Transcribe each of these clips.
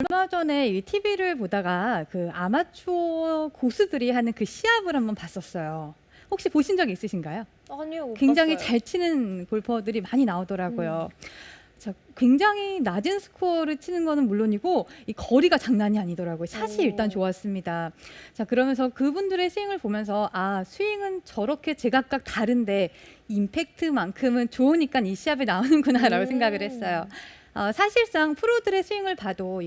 얼마 전에 이 TV를 보다가 그 아마추어 고수들이 하는 그 시합을 한번 봤었어요. 혹시 보신 적 있으신가요? 아니요, 못 굉장히 봤어요. 잘 치는 골퍼들이 많이 나오더라고요. 자, 굉장히 낮은 스코어를 치는 거는 물론이고 이 거리가 장난이 아니더라고요. 샷이 일단 좋았습니다. 자, 그러면서 그분들의 스윙을 보면서 아, 스윙은 저렇게 제각각 다른데 임팩트만큼은 좋으니까 이 시합에 나오는구나라고 생각을 했어요. 사실상 프로들의 스윙을 봐도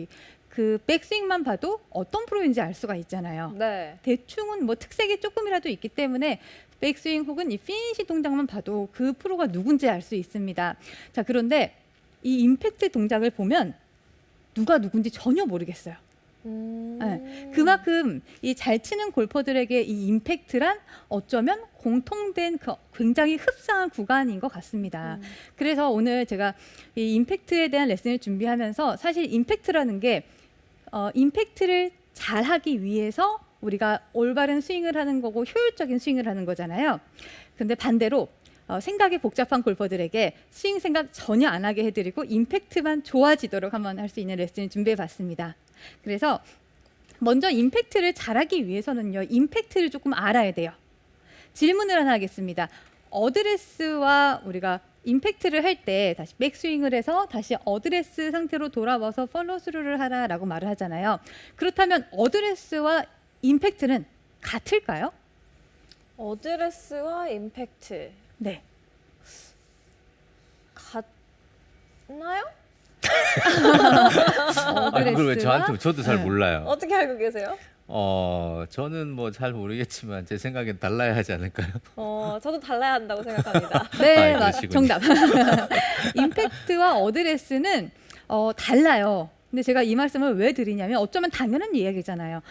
그 백스윙만 봐도 어떤 프로인지 알 수가 있잖아요. 네. 대충은 뭐 특색이 조금이라도 있기 때문에 백스윙 혹은 이 피니시 동작만 봐도 그 프로가 누군지 알 수 있습니다. 자, 그런데 이 임팩트 동작을 보면 누가 누군지 전혀 모르겠어요. 네, 그만큼 이 잘 치는 골퍼들에게 이 임팩트란 어쩌면 공통된 굉장히 흡사한 구간인 것 같습니다. 그래서 오늘 제가 이 임팩트에 대한 레슨을 준비하면서 사실 임팩트라는 게 임팩트를 잘하기 위해서 우리가 올바른 스윙을 하는 거고 효율적인 스윙을 하는 거잖아요. 근데 반대로 생각이 복잡한 골퍼들에게 스윙 생각 전혀 안 하게 해드리고 임팩트만 좋아지도록 한번 할 수 있는 레슨을 준비해봤습니다. 그래서 먼저 임팩트를 잘하기 위해서는요, 임팩트를 조금 알아야 돼요. 질문을 하나 하겠습니다. 어드레스와 우리가 임팩트를 할 때 다시 백스윙을 해서 다시 어드레스 상태로 돌아와서 팔로스루를 하라라고 말을 하잖아요. 그렇다면 어드레스와 임팩트는 같을까요? 어드레스와 임팩트 네. 같나요? 아, 그걸 왜 저한테 저도 잘 네. 몰라요. 어떻게 알고 계세요? 저는 뭐 잘 모르겠지만 제 생각엔 달라야 하지 않을까요? 저도 달라야 한다고 생각합니다. 네, 아, 그러시군요. 정답. 임팩트와 어드레스는 달라요. 근데 제가 이 말씀을 왜 드리냐면 어쩌면 당연한 이야기잖아요.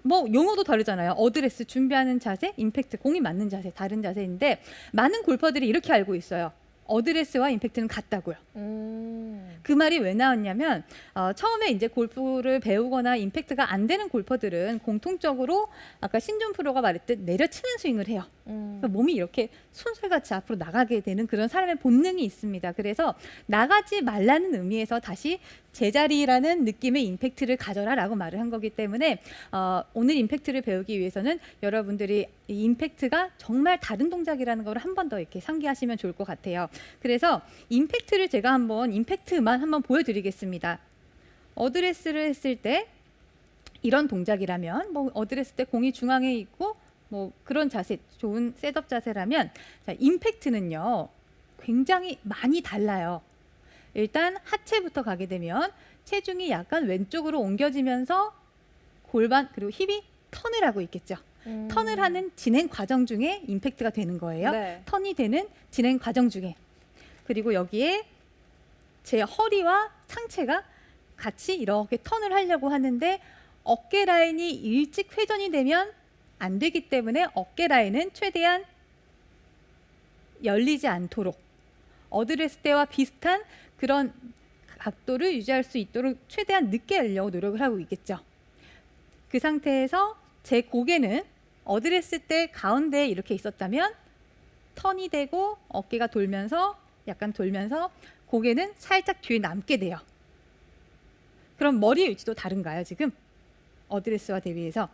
뭐 용어도 다르잖아요. 어드레스 준비하는 자세, 임팩트 공이 맞는 자세, 다른 자세인데 많은 골퍼들이 이렇게 알고 있어요. 어드레스와 임팩트는 같다고요. 그 말이 왜 나왔냐면 처음에 이제 골프를 배우거나 임팩트가 안 되는 골퍼들은 공통적으로 아까 신준 프로가 말했듯 내려치는 스윙을 해요. 그러니까 몸이 이렇게 손살같이 앞으로 나가게 되는 그런 사람의 본능이 있습니다. 그래서 나가지 말라는 의미에서 다시 제자리라는 느낌의 임팩트를 가져라라고 말을 한 거기 때문에 오늘 임팩트를 배우기 위해서는 여러분들이 이 임팩트가 정말 다른 동작이라는 걸 한 번 더 이렇게 상기하시면 좋을 것 같아요. 그래서 임팩트를 제가 임팩트만 한번 보여드리겠습니다. 어드레스를 했을 때 이런 동작이라면 뭐 어드레스 때 공이 중앙에 있고 뭐 그런 자세, 좋은 셋업 자세라면 자, 임팩트는요 굉장히 많이 달라요. 일단 하체부터 가게 되면 체중이 약간 왼쪽으로 옮겨지면서 골반 그리고 힙이 턴을 하고 있겠죠. 턴을 하는 진행 과정 중에 임팩트가 되는 거예요. 네. 턴이 되는 진행 과정 중에. 그리고 여기에 제 허리와 상체가 같이 이렇게 턴을 하려고 하는데 어깨 라인이 일찍 회전이 되면 안 되기 때문에 어깨 라인은 최대한 열리지 않도록 어드레스 때와 비슷한 그런 각도를 유지할 수 있도록 최대한 늦게 열려고 노력을 하고 있겠죠. 그 상태에서 제 고개는 어드레스 때 가운데에 이렇게 있었다면 턴이 되고 어깨가 돌면서 약간 돌면서 고개는 살짝 뒤에 남게 돼요. 그럼 머리 위치도 다른가요, 지금? 어드레스와 대비해서?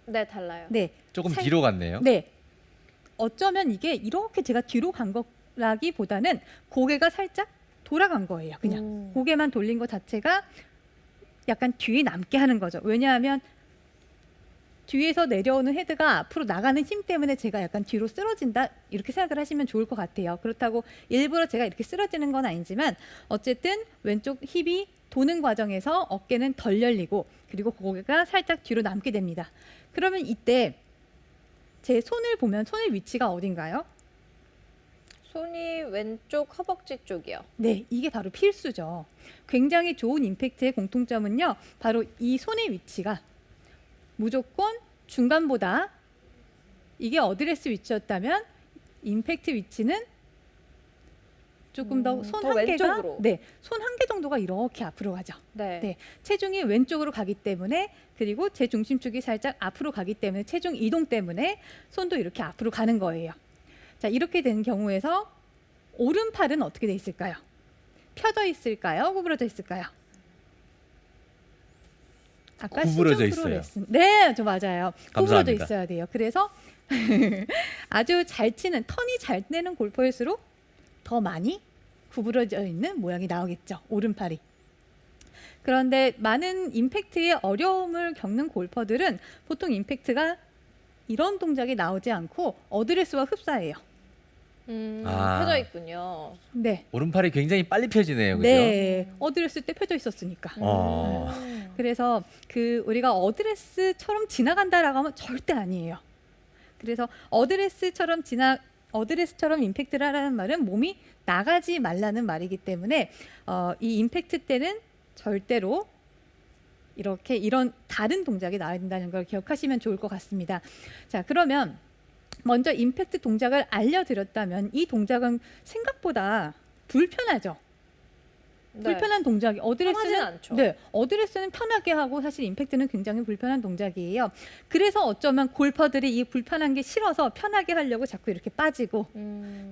네, 달라요. 네. 조금 뒤로 갔네요. 네. 어쩌면 이게 이렇게 제가 뒤로 간 거라기보다는 고개가 살짝 돌아간 거예요. 그냥 고개만 돌린 것 자체가 약간 뒤에 남게 하는 거죠. 왜냐하면 뒤에서 내려오는 헤드가 앞으로 나가는 힘 때문에 제가 약간 뒤로 쓰러진다 이렇게 생각을 하시면 좋을 것 같아요. 그렇다고 일부러 제가 이렇게 쓰러지는 건 아니지만 어쨌든 왼쪽 힙이 도는 과정에서 어깨는 덜 열리고 그리고 고개가 살짝 뒤로 남게 됩니다. 그러면 이때 제 손을 보면 손의 위치가 어딘가요? 손이 왼쪽 허벅지 쪽이요. 네, 이게 바로 필수죠. 굉장히 좋은 임팩트의 공통점은요. 바로 이 손의 위치가 무조건 중간보다 이게 어드레스 위치였다면 임팩트 위치는 조금 더 손 더 한 개가 왼쪽으로. 네, 손 한 개 정도가 이렇게 앞으로 가죠. 네. 네, 체중이 왼쪽으로 가기 때문에 그리고 제 중심축이 살짝 앞으로 가기 때문에 체중 이동 때문에 손도 이렇게 앞으로 가는 거예요. 자, 이렇게 된 경우에서 오른팔은 어떻게 돼 있을까요? 펴져 있을까요? 구부러져 있을까요? 아까 구부러져 시즌 프로 있어요. 레슨. 네, 저 맞아요. 구부러져 감사합니다. 있어야 돼요. 그래서 아주 잘 치는 턴이 잘 내는 골퍼일수록 더 많이 구부러져 있는 모양이 나오겠죠. 오른팔이. 그런데 많은 임팩트의 어려움을 겪는 골퍼들은 보통 임팩트가 이런 동작이 나오지 않고 어드레스와 흡사해요. 아. 펴져 있군요. 네. 오른팔이 굉장히 빨리 펴지네요. 그죠? 네. 어드레스 때 펴져 있었으니까. 어. 그래서 우리가 어드레스처럼 지나간다라고 하면 절대 아니에요. 그래서 어드레스처럼 임팩트를 하라는 말은 몸이 나가지 말라는 말이기 때문에 이 임팩트 때는 절대로 이런 다른 동작이 나와야 된다는 걸 기억하시면 좋을 것 같습니다. 자, 그러면 먼저 임팩트 동작을 알려드렸다면 이 동작은 생각보다 불편하죠. 네. 불편한 동작이 편하진 어드레스는 않죠. 네, 어드레스는 편하게 하고 사실 임팩트는 굉장히 불편한 동작이에요. 그래서 어쩌면 골퍼들이 이 불편한 게 싫어서 편하게 하려고 자꾸 이렇게 빠지고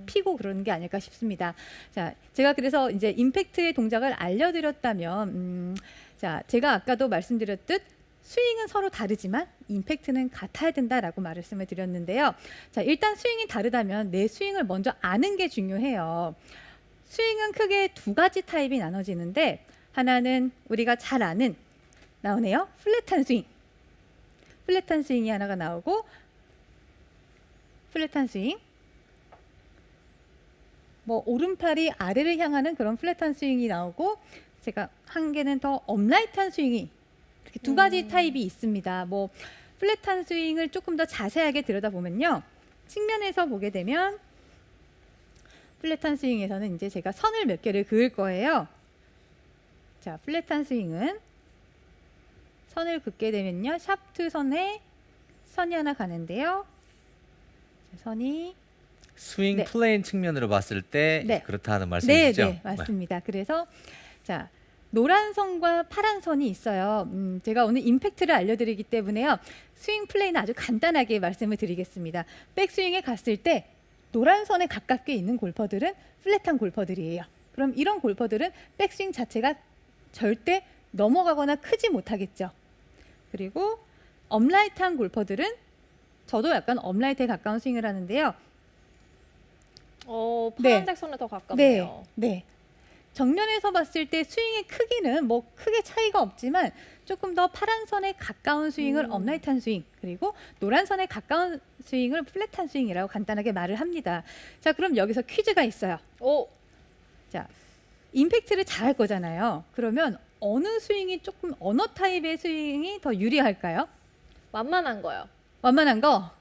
피고 그러는 게 아닐까 싶습니다. 자, 제가 그래서 이제 임팩트의 동작을 알려드렸다면, 자, 제가 아까도 말씀드렸듯 스윙은 서로 다르지만 임팩트는 같아야 된다라고 말씀을 드렸는데요. 자, 일단 스윙이 다르다면 내 스윙을 먼저 아는 게 중요해요. 스윙은 크게 두 가지 타입이 나눠지는데 하나는 우리가 잘 아는 나오네요. 플랫한 스윙. 플랫한 스윙이 하나가 나오고 플랫한 스윙. 뭐 오른팔이 아래를 향하는 그런 플랫한 스윙이 나오고 제가 한 개는 더 업라이트한 스윙이 이렇게 두 가지 타입이 있습니다. 뭐 플랫한 스윙을 조금 더 자세하게 들여다보면요. 측면에서 보게 되면 플랫한 스윙에서는 이제 제가 선을 몇 개를 그을 거예요. 자, 플랫한 스윙은 선을 긋게 되면요. 샤프트 선에 선이 하나 가는데요. 선이 스윙 네. 플레인 측면으로 봤을 때 네. 그렇다는 네, 말씀이시죠? 네, 맞습니다. 그래서 자, 노란 선과 파란 선이 있어요. 제가 오늘 임팩트를 알려드리기 때문에요. 스윙 플레이는 아주 간단하게 말씀을 드리겠습니다. 백스윙에 갔을 때 노란 선에 가깝게 있는 골퍼들은 플랫한 골퍼들이에요. 그럼 이런 골퍼들은 백스윙 자체가 절대 넘어가거나 크지 못하겠죠. 그리고 업라이트한 골퍼들은 저도 약간 업라이트에 가까운 스윙을 하는데요. 파란색 선에 더 가깝네요. 네. 정면에서 봤을 때 스윙의 크기는 뭐 크게 차이가 없지만 조금 더 파란 선에 가까운 스윙을 업라이트한 스윙, 그리고 노란 선에 가까운 스윙을 플랫한 스윙이라고 간단하게 말을 합니다. 자, 그럼 여기서 퀴즈가 있어요. 자, 임팩트를 잘할 거잖아요. 그러면 어느 스윙이 조금 어느 타입의 스윙이 더 유리할까요? 만만한 거요. 완만한 거?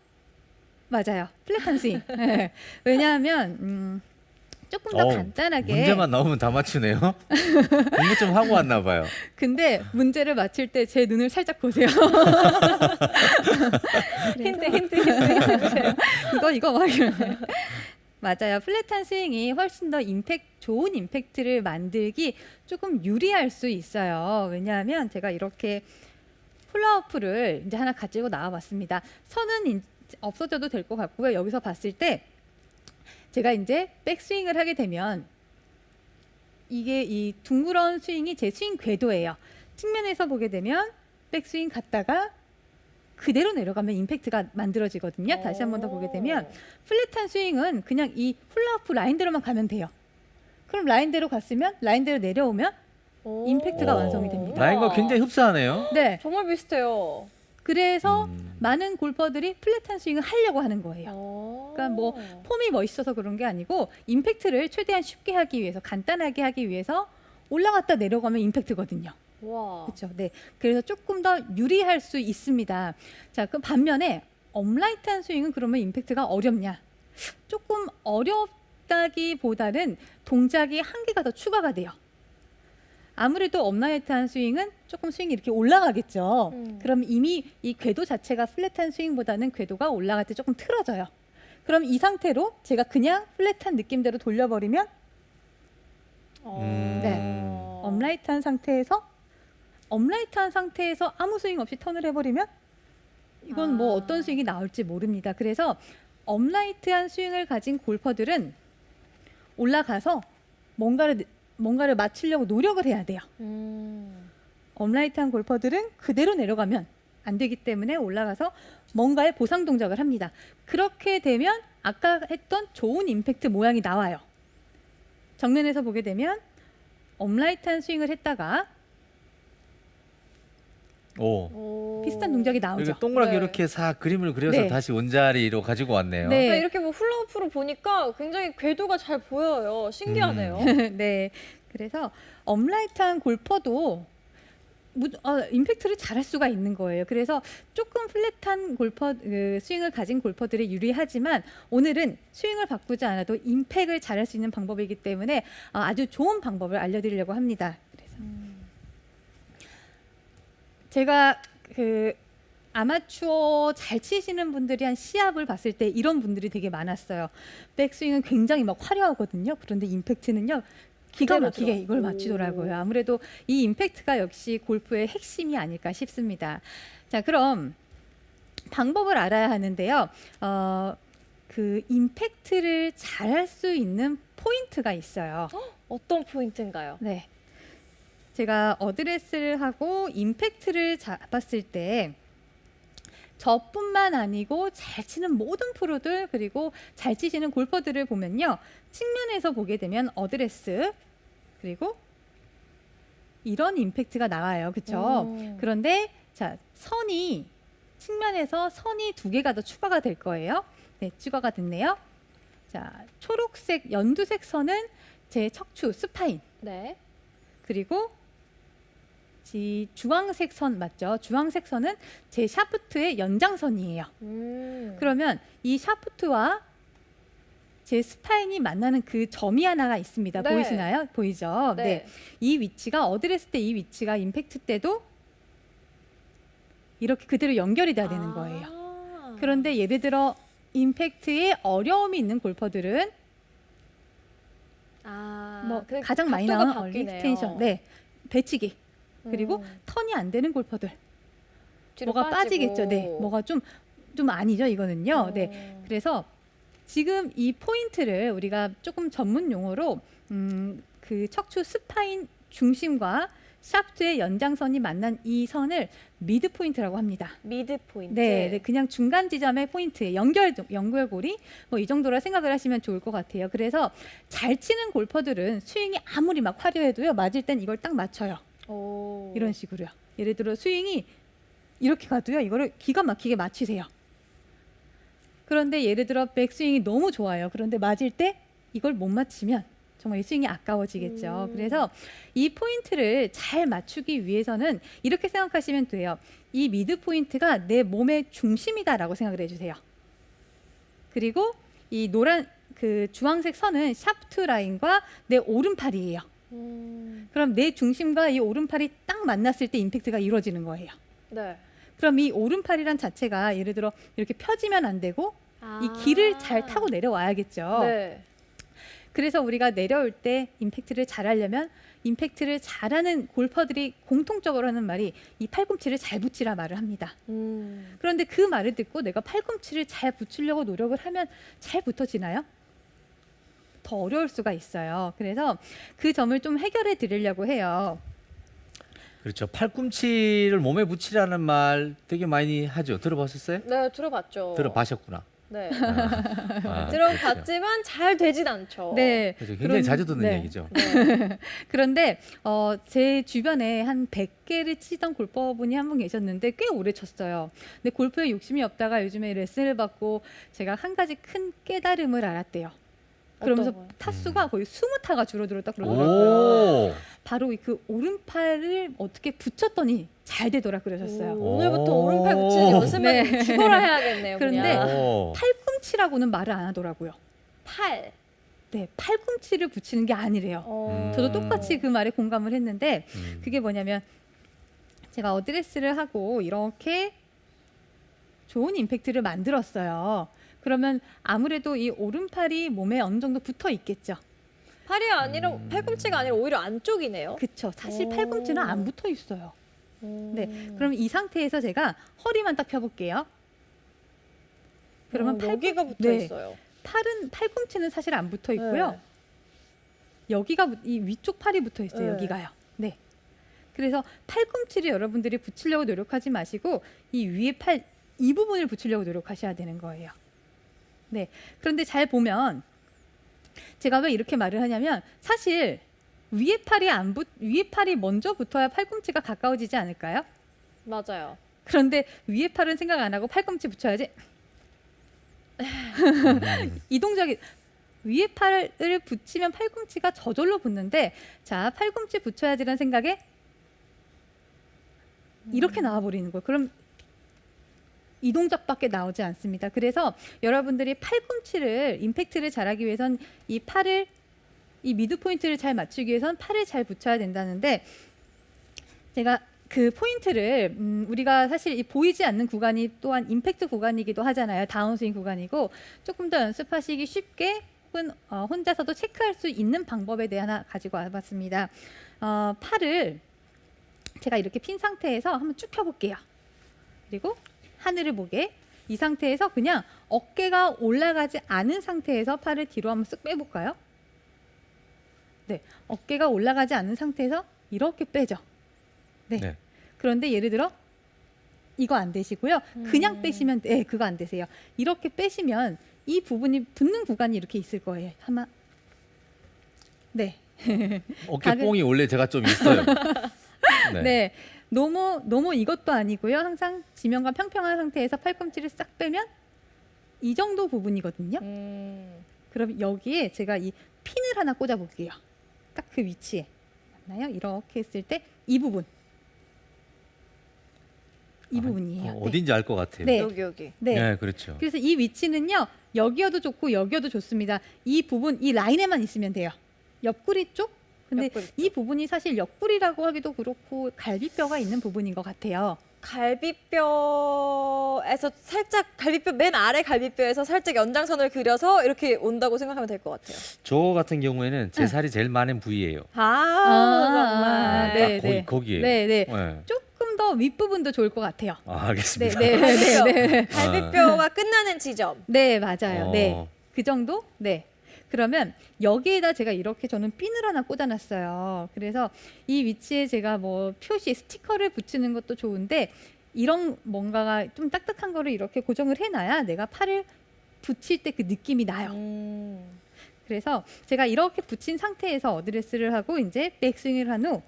맞아요. 플랫한 스윙. 네. 왜냐하면 조금 더 간단하게 문제만 나오면 다 맞추네요. 공부 좀 하고 왔나 봐요. 근데 문제를 맞힐 때 제 눈을 살짝 보세요. 힌트. 이거 막 이러네. 맞아요. 플랫한 스윙이 훨씬 더 좋은 임팩트를 만들기 조금 유리할 수 있어요. 왜냐하면 제가 이렇게 훌라후프를 이제 하나 가지고 나와봤습니다. 선은 없어져도 될 것 같고요. 여기서 봤을 때 제가 이제 백스윙을 하게 되면 이게 이 둥그런 스윙이 제 스윙 궤도예요. 측면에서 보게 되면 백스윙 갔다가 그대로 내려가면 임팩트가 만들어지거든요. 다시 한 번 더 보게 되면 플랫한 스윙은 그냥 이 훌라후프 라인대로만 가면 돼요. 그럼 라인대로 갔으면 라인대로 내려오면 임팩트가 완성이 됩니다. 라인과 굉장히 흡사하네요. 네. 정말 비슷해요. 그래서 많은 골퍼들이 플랫한 스윙을 하려고 하는 거예요. 그러니까 뭐 폼이 멋있어서 그런 게 아니고 임팩트를 최대한 쉽게 하기 위해서, 간단하게 하기 위해서 올라갔다 내려가면 임팩트거든요. 와. 그렇죠. 네. 그래서 조금 더 유리할 수 있습니다. 자, 그럼 반면에 업라이트한 스윙은 그러면 임팩트가 어렵냐? 조금 어렵다기보다는 동작이 한 개가 더 추가가 돼요. 아무래도 업라이트한 스윙은 조금 스윙이 이렇게 올라가겠죠. 그럼 이미 이 궤도 자체가 플랫한 스윙보다는 궤도가 올라갈 때 조금 틀어져요. 그럼 이 상태로 제가 그냥 플랫한 느낌대로 돌려버리면 업라이트한 상태에서 아무 스윙 없이 턴을 해버리면 이건 뭐 어떤 스윙이 나올지 모릅니다. 그래서 업라이트한 스윙을 가진 골퍼들은 올라가서 뭔가를 맞추려고 노력을 해야 돼요. 업라이트한 골퍼들은 그대로 내려가면 안 되기 때문에 올라가서 뭔가의 보상 동작을 합니다. 그렇게 되면 아까 했던 좋은 임팩트 모양이 나와요. 정면에서 보게 되면 업라이트한 스윙을 했다가 오. 비슷한 동작이 나오죠. 이렇게 동그랗게 네. 이렇게 싹 그림을 그려서 네. 다시 원자리로 가지고 왔네요. 네. 그러니까 이렇게 뭐 훌라후프로 보니까 굉장히 궤도가 잘 보여요. 신기하네요. 네. 그래서 업라이트한 골퍼도 임팩트를 잘할 수가 있는 거예요. 그래서 조금 플랫한 스윙을 가진 골퍼들이 유리하지만 오늘은 스윙을 바꾸지 않아도 임팩을 잘할 수 있는 방법이기 때문에 아주 좋은 방법을 알려드리려고 합니다. 그래서 제가 아마추어 잘 치시는 분들이 한 시합을 봤을 때 이런 분들이 되게 많았어요. 백스윙은 굉장히 막 화려하거든요. 그런데 임팩트는요. 기가 그대로 막히게 들어. 이걸 맞추더라고요. 아무래도 이 임팩트가 역시 골프의 핵심이 아닐까 싶습니다. 자, 그럼 방법을 알아야 하는데요. 그 임팩트를 잘할 수 있는 포인트가 있어요. 어떤 포인트인가요? 네. 제가 어드레스를 하고 임팩트를 잡았을 때 저뿐만 아니고 잘 치는 모든 프로들 그리고 잘 치시는 골퍼들을 보면요. 측면에서 보게 되면 어드레스 그리고 이런 임팩트가 나와요. 그렇죠? 그런데 자, 측면에서 선이 2개가 더 추가가 될 거예요. 네, 추가가 됐네요. 자, 초록색 연두색 선은 제 척추 스파인. 네. 그리고 주황색 선 맞죠? 주황색 선은 제 샤프트의 연장선이에요. 그러면 이 샤프트와 제 스파인이 만나는 그 점이 하나가 있습니다. 네. 보이시나요? 보이죠? 네. 이 위치가 어드레스 때 이 위치가 임팩트 때도 이렇게 그대로 연결이 돼야 되는 거예요. 그런데 예를 들어 임팩트에 어려움이 있는 골퍼들은 뭐 그 가장 많이 각도가 나오는 얼리 바뀌네요. 익스텐션, 배치기 그리고 턴이 안 되는 골퍼들 뒤로 뭐가 빠지고. 빠지겠죠. 네, 뭐가 좀 아니죠 이거는요. 네, 그래서 지금 이 포인트를 우리가 조금 전문 용어로 그 척추 스파인 중심과 샤프트의 연장선이 만난 이 선을 미드 포인트라고 합니다. 미드 포인트. 네, 그냥 중간 지점의 포인트, 연결고리 뭐 이 정도로 생각을 하시면 좋을 것 같아요. 그래서 잘 치는 골퍼들은 스윙이 아무리 막 화려해도요, 맞을 땐 이걸 딱 맞춰요. 오. 이런 식으로요. 예를 들어 스윙이 이렇게 가도요, 이거를 기가 막히게 맞추세요. 그런데 예를 들어 백스윙이 너무 좋아요. 그런데 맞을 때 이걸 못 맞추면 정말 이 스윙이 아까워지겠죠. 그래서 이 포인트를 잘 맞추기 위해서는 이렇게 생각하시면 돼요. 이 미드 포인트가 내 몸의 중심이다라고 생각을 해주세요. 그리고 이 주황색 선은 샤프트 라인과 내 오른팔이에요. 그럼 내 중심과 이 오른팔이 딱 만났을 때 임팩트가 이루어지는 거예요. 네. 그럼 이 오른팔이란 자체가 예를 들어 이렇게 펴지면 안 되고 이 길을 잘 타고 내려와야겠죠. 네. 그래서 우리가 내려올 때 임팩트를 잘하려면 임팩트를 잘하는 골퍼들이 공통적으로 하는 말이 이 팔꿈치를 잘 붙이라 말을 합니다. 그런데 그 말을 듣고 내가 팔꿈치를 잘 붙이려고 노력을 하면 잘 붙어지나요? 더 어려울 수가 있어요. 그래서 그 점을 좀 해결해 드리려고 해요. 그렇죠. 팔꿈치를 몸에 붙이라는 말 되게 많이 하죠. 들어보셨어요? 네, 들어봤죠. 들어보셨구나. 네. 그렇죠. 들어봤지만 잘 되진 않죠. 네. 그렇죠. 굉장히 자주 듣는 네. 얘기죠. 네. 그런데 제 주변에 한 100개를 치던 골퍼분이 한 분 계셨는데 꽤 오래 쳤어요. 근데 골프에 욕심이 없다가 요즘에 레슨을 받고 제가 한 가지 큰 깨달음을 알았대요. 그러면서 어떤 거요? 타수가 거의 20타가 줄어들었다 그러더라고요. 오. 바로 그 오른팔을 어떻게 붙였더니 잘 되더라 그러셨어요. 오늘부터 오른팔 붙이는 연습만 네. 죽어라 해야겠네요. 그런데 그냥. 오. 팔꿈치라고는 말을 안 하더라고요. 팔. 네, 팔꿈치를 붙이는 게 아니래요. 저도 똑같이 그 말에 공감을 했는데 그게 뭐냐면 제가 어드레스를 하고 이렇게 좋은 임팩트를 만들었어요. 그러면 아무래도 이 오른팔이 몸에 어느 정도 붙어 있겠죠. 팔이 아니라 팔꿈치가 아니라 오히려 안쪽이네요. 그쵸. 사실 오. 팔꿈치는 안 붙어 있어요. 네. 네. 그럼 이 상태에서 제가 허리만 딱 펴볼게요. 그러면 여기가 붙어 네. 있어요. 팔꿈치는 사실 안 붙어 있고요. 네. 여기가 이 위쪽 팔이 붙어 있어요. 네. 여기가요. 네. 그래서 팔꿈치를 여러분들이 붙이려고 노력하지 마시고 이 위에 팔 이 부분을 붙이려고 노력하셔야 되는 거예요. 네. 그런데 잘 보면 제가 왜 이렇게 말을 하냐면 사실 위에 팔이 먼저 붙어야 팔꿈치가 가까워지지 않을까요? 맞아요. 그런데 위에 팔은 생각 안 하고 팔꿈치 붙여야지. 이 동작이 위에 팔을 붙이면 팔꿈치가 저절로 붙는데 자 팔꿈치 붙여야지라는 생각에 이렇게 나와버리는 거예요. 그럼 이 동작밖에 나오지 않습니다. 그래서 여러분들이 팔꿈치를 임팩트를 잘하기 위해선 이 미드 포인트를 잘 맞추기 위해선 팔을 잘 붙여야 된다는데 제가 그 포인트를 우리가 사실 이 보이지 않는 구간이 또한 임팩트 구간이기도 하잖아요. 다운스윙 구간이고 조금 더 연습하시기 쉽게 혹은 혼자서도 체크할 수 있는 방법에 대해 하나 가지고 와봤습니다. 팔을 제가 이렇게 핀 상태에서 한번 쭉 펴볼게요. 그리고 하늘을 보게 이 상태에서 그냥 어깨가 올라가지 않은 상태에서 팔을 뒤로 한번 쓱 빼볼까요? 네, 어깨가 올라가지 않은 상태에서 이렇게 빼죠. 네. 네. 그런데 예를 들어 이거 안 되시고요. 그냥 빼시면 그거 안 되세요. 이렇게 빼시면 이 부분이 붙는 구간이 이렇게 있을 거예요. 아마 네. 어깨 뽕이 원래 제가 좀 있어요. 네. 네. 너무 이것도 아니고요. 항상 지면과 평평한 상태에서 팔꿈치를 싹 빼면 이 정도 부분이거든요. 그럼 여기에 제가 이 핀을 하나 꽂아 볼게요. 딱 그 위치에. 맞나요? 이렇게 했을 때 이 부분. 이 부분이에요. 어딘지 알 것 같아요. 네. 여기. 네. 네, 그렇죠. 그래서 이 위치는요. 여기여도 좋고 여기여도 좋습니다. 이 부분, 이 라인에만 있으면 돼요. 옆구리 쪽? 근데 옆구리 쪽. 이 부분이 사실 옆구리라고 하기도 그렇고 갈비뼈가 있는 부분인 것 같아요. 갈비뼈에서 살짝 갈비뼈 맨 아래 갈비뼈에서 살짝 연장선을 그려서 이렇게 온다고 생각하면 될 것 같아요. 저 같은 경우에는 제 살이 제일 많은 부위예요. 정말. 네, 딱 네. 거기에. 네, 네. 네. 조금 더 윗부분도 좋을 것 같아요. 아, 네, 알겠습니다. 네, 네, 네. 갈비뼈가 끝나는 지점. 네, 맞아요. 네. 어. 그 정도? 네. 그러면 여기에다 제가 이렇게 저는 핀을 하나 꽂아놨어요. 그래서 이 위치에 제가 뭐 표시 스티커를 붙이는 것도 좋은데 이런 뭔가가 좀 딱딱한 거를 이렇게 고정을 해놔야 내가 팔을 붙일 때 그 느낌이 나요. 그래서 제가 이렇게 붙인 상태에서 어드레스를 하고 이제 백스윙을 한 후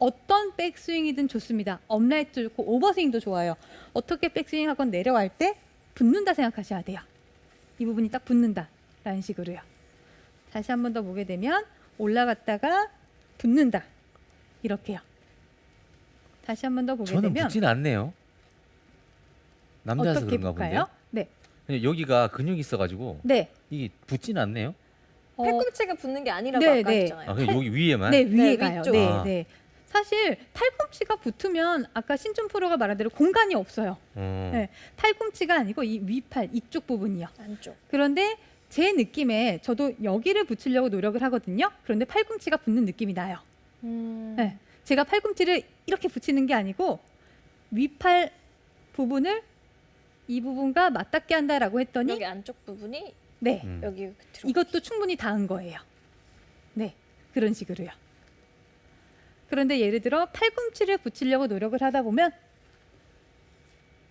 어떤 백스윙이든 좋습니다. 업라이트도 좋고 오버스윙도 좋아요. 어떻게 백스윙하건 내려갈 때 붙는다 생각하셔야 돼요. 이 부분이 딱 붙는다라는 식으로요. 다시 한 번 더 보게 되면 올라갔다가 붙는다. 이렇게요. 다시 한 번 더 보게 저는 되면 붙진 않네요. 남자라서 어떻게 그런가 볼까요? 본데. 네. 여기가 근육이 있어가지고 네. 이게 붙진 않네요. 팔꿈치가 붙는 게 아니라고 네, 아까 네. 했잖아요. 아, 그냥 여기 위에만. 네, 위에 네, 가요. 위쪽. 네, 아. 네. 사실 팔꿈치가 붙으면 아까 신춘 프로가 말한 대로 공간이 없어요. 네. 팔꿈치가 아니고 이 위팔 이쪽 부분이요. 안쪽. 그런데 제 느낌에 저도 여기를 붙이려고 노력을 하거든요. 그런데 팔꿈치가 붙는 느낌이 나요. 네. 제가 팔꿈치를 이렇게 붙이는 게 아니고 위팔 부분을 이 부분과 맞닿게 한다라고 했더니 여기 안쪽 부분이 네. 여기 들어. 이것도 충분히 닿은 거예요. 네. 그런 식으로요. 그런데 예를 들어 팔꿈치를 붙이려고 노력을 하다 보면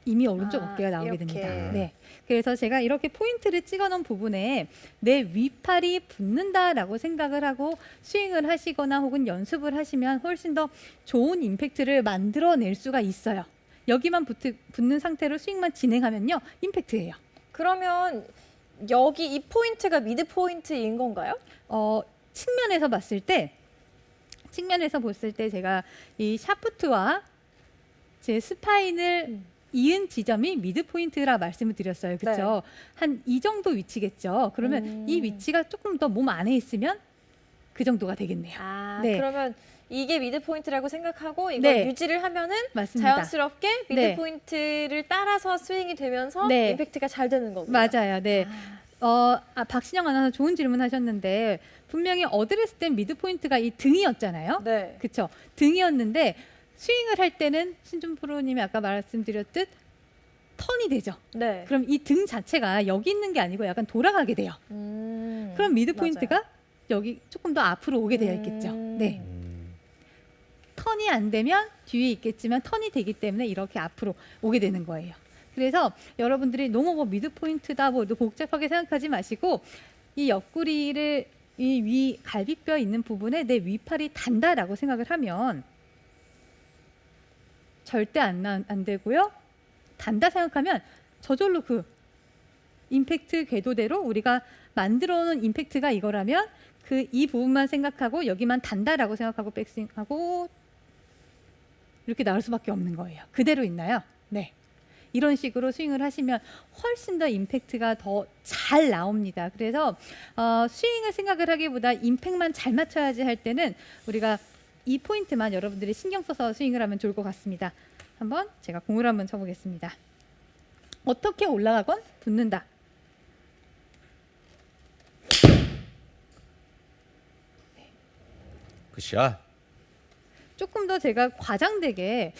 이미 오른쪽 어깨가 나오게 이렇게. 됩니다. 네. 그래서 제가 이렇게 포인트를 찍어 놓은 부분에 내 위팔이 붙는다라고 생각을 하고 스윙을 하시거나 혹은 연습을 하시면 훨씬 더 좋은 임팩트를 만들어낼 수가 있어요. 여기만 붙는 상태로 스윙만 진행하면요. 임팩트예요. 그러면 여기 이 포인트가 미드 포인트인 건가요? 측면에서 봤을 때 제가 이 샤프트와 제 스파인을 이은 지점이 미드 포인트라 말씀을 드렸어요. 그렇죠? 한 이 정도 위치겠죠. 그러면 이 위치가 조금 더 몸 안에 있으면 그 정도가 되겠네요. 네. 그러면 이게 미드 포인트라고 생각하고 이걸 네. 유지를 하면은 맞습니다. 자연스럽게 미드 네. 포인트를 따라서 스윙이 되면서 네. 임팩트가 잘 되는 거고요. 맞아요. 네. 박신영 아나운서 좋은 질문 하셨는데 분명히 어드레스 때 미드 포인트가 이 등이었잖아요. 네. 그렇죠. 등이었는데 스윙을 할 때는 신준 프로님이 아까 말씀드렸듯 턴이 되죠. 네. 그럼 이 등 자체가 여기 있는 게 아니고 약간 돌아가게 돼요. 그럼 미드 맞아요. 포인트가 여기 조금 더 앞으로 오게 되어 있겠죠. 네. 턴이 안 되면 뒤에 있겠지만 턴이 되기 때문에 이렇게 앞으로 오게 되는 거예요. 그래서 여러분들이 너무 뭐 미드 포인트다 뭐 복잡하게 생각하지 마시고 이 옆구리를 이 위 갈비뼈 있는 부분에 내 위팔이 단다라고 생각을 하면 절대 안 되고요. 단다 생각하면 저절로 그 임팩트 궤도대로 우리가 만들어 놓은 임팩트가 이거라면 그 이 부분만 생각하고 여기만 단다라고 생각하고 백스윙하고 이렇게 나올 수밖에 없는 거예요. 그대로 있나요? 네. 이런 식으로 스윙을 하시면 훨씬 더 임팩트가 더 잘 나옵니다. 그래서 스윙을 생각을 하기보다 임팩트만 잘 맞춰야지 할 때는 우리가 이 포인트만 여러분들이 신경 써서 스윙을 하면 좋을 것 같습니다. 한번 제가 공을 한번 쳐보겠습니다. 어떻게 올라가건 붙는다. 굿샷. 조금 더 제가 과장되게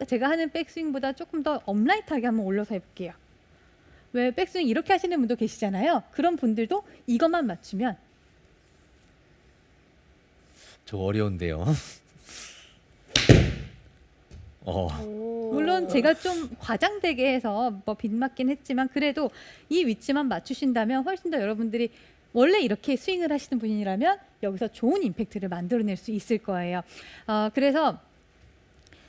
제가 하는 백스윙보다 조금 더 업라이트하게 한번 올려서 해볼게요. 왜 백스윙 이렇게 하시는 분도 계시잖아요. 그런 분들도 이것만 맞추면 저 어려운데요. 물론 제가 좀 과장되게 해서 뭐 빗맞긴 했지만 그래도 이 위치만 맞추신다면 훨씬 더 여러분들이 원래 이렇게 스윙을 하시는 분이라면 여기서 좋은 임팩트를 만들어낼 수 있을 거예요. 그래서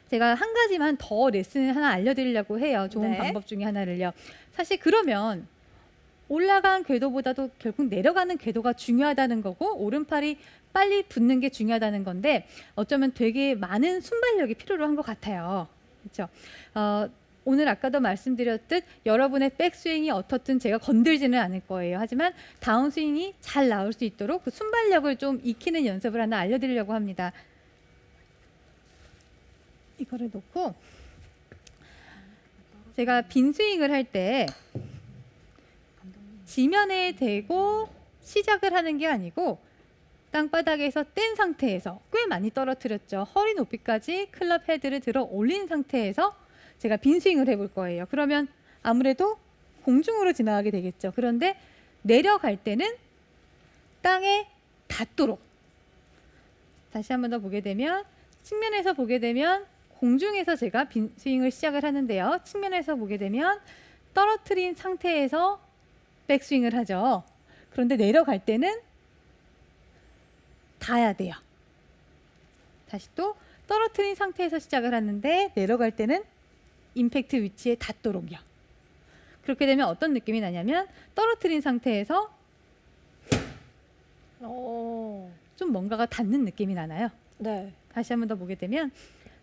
제가 한 가지만 더 레슨을 하나 알려드리려고 해요. 좋은 네. 방법 중에 하나를요. 사실 그러면 올라간 궤도보다도 결국 내려가는 궤도가 중요하다는 거고 오른팔이 빨리 붙는 게 중요하다는 건데 어쩌면 되게 많은 순발력이 필요로 한 것 같아요. 그렇죠? 오늘 아까도 말씀드렸듯 여러분의 백스윙이 어떻든 제가 건들지는 않을 거예요. 하지만 다운스윙이 잘 나올 수 있도록 그 순발력을 좀 익히는 연습을 하나 알려드리려고 합니다. 이거를 놓고 제가 빈 스윙을 할 때 지면에 대고 시작을 하는 게 아니고 땅바닥에서 뗀 상태에서 꽤 많이 떨어뜨렸죠. 허리 높이까지 클럽 헤드를 들어 올린 상태에서 제가 빈 스윙을 해볼 거예요. 그러면 아무래도 공중으로 지나가게 되겠죠. 그런데 내려갈 때는 땅에 닿도록 다시 한 번 더 보게 되면 측면에서 보게 되면 공중에서 제가 빈 스윙을 시작을 하는데요. 측면에서 보게 되면 떨어뜨린 상태에서 백스윙을 하죠. 그런데 내려갈 때는 닿아야 돼요. 다시 또 떨어뜨린 상태에서 시작을 하는데 내려갈 때는 임팩트 위치에 닿도록요. 그렇게 되면 어떤 느낌이 나냐면 떨어뜨린 상태에서 좀 뭔가가 닿는 느낌이 나나요? 네. 다시 한 번 더 보게 되면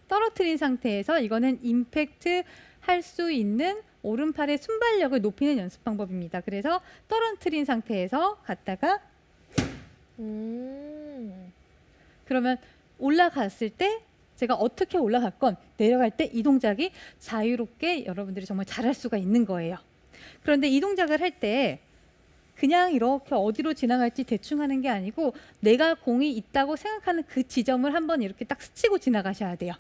떨어뜨린 상태에서 이거는 임팩트 할 수 있는 오른팔의 순발력을 높이는 연습 방법입니다. 그래서 떨어뜨린 상태에서 갔다가 그러면 올라갔을 때 제가 어떻게 올라갔건 내려갈 때 이 동작이 자유롭게 여러분들이 정말 잘할 수가 있는 거예요. 그런데 이 동작을 할 때 그냥 이렇게 어디로 지나갈지 대충 하는 게 아니고 내가 공이 있다고 생각하는 그 지점을 한번 이렇게 딱 스치고 지나가셔야 돼요.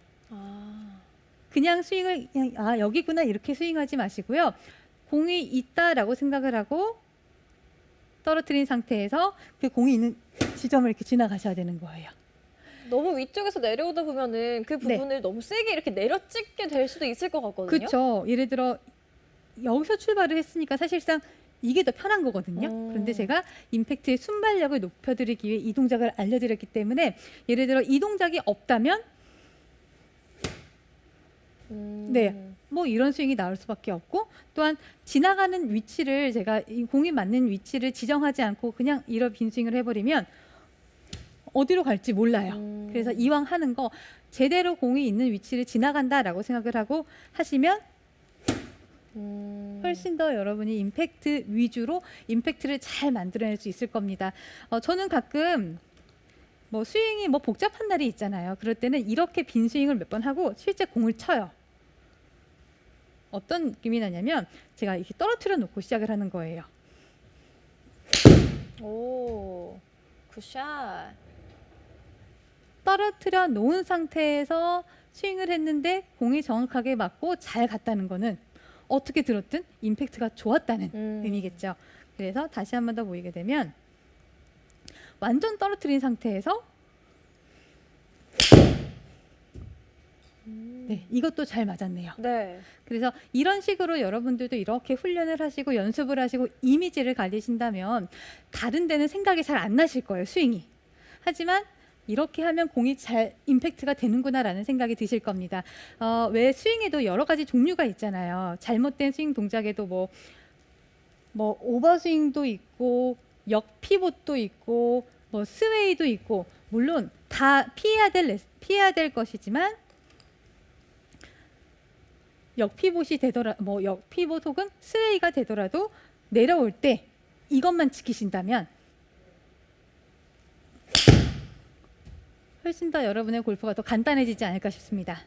그냥 스윙을 그냥 여기구나 이렇게 스윙하지 마시고요. 공이 있다라고 생각을 하고 떨어뜨린 상태에서 그 공이 있는 지점을 이렇게 지나가셔야 되는 거예요. 너무 위쪽에서 내려오다 보면은 그 부분을 너무 세게 이렇게 내려찍게 될 수도 있을 것 같거든요. 그렇죠. 예를 들어 여기서 출발을 했으니까 사실상 이게 더 편한 거거든요. 그런데 제가 임팩트의 순발력을 높여드리기 위해 이 동작을 알려드렸기 때문에 예를 들어 이 동작이 없다면 뭐 이런 스윙이 나올 수밖에 없고 또한 지나가는 위치를 제가 이 공이 맞는 위치를 지정하지 않고 그냥 이런 빈 스윙을 해버리면 어디로 갈지 몰라요. 그래서 이왕 하는 거 제대로 공이 있는 위치를 지나간다라고 생각을 하고 하시면 훨씬 더 여러분이 임팩트 위주로 임팩트를 잘 만들어낼 수 있을 겁니다. 저는 가끔 뭐 스윙이 뭐 복잡한 날이 있잖아요. 그럴 때는 이렇게 빈 스윙을 몇 번 하고 실제 공을 쳐요. 어떤 느낌이 나냐면 제가 이렇게 떨어뜨려 놓고 시작을 하는 거예요. 오, 굿샷. 떨어뜨려 놓은 상태에서 스윙을 했는데 공이 정확하게 맞고 잘 갔다는 거는 어떻게 들었든 임팩트가 좋았다는 의미겠죠. 그래서 다시 한 번 더 보이게 되면 완전 떨어뜨린 상태에서 네, 이것도 잘 맞았네요. 네. 그래서 이런 식으로 여러분들도 이렇게 훈련을 하시고 연습을 하시고 이미지를 가지신다면 다른 데는 생각이 잘 안 나실 거예요, 스윙이. 하지만 이렇게 하면 공이 잘 임팩트가 되는구나라는 생각이 드실 겁니다. 왜 스윙에도 여러 가지 종류가 있잖아요. 잘못된 스윙 동작에도 뭐 오버스윙도 있고 역피봇도 있고 뭐 스웨이도 있고 물론 다 피해야 될 것이지만 역피봇이 되더라 역피봇 혹은 스웨이가 되더라도 내려올 때 이것만 지키신다면 훨씬 더 여러분의 골프가 더 간단해지지 않을까 싶습니다.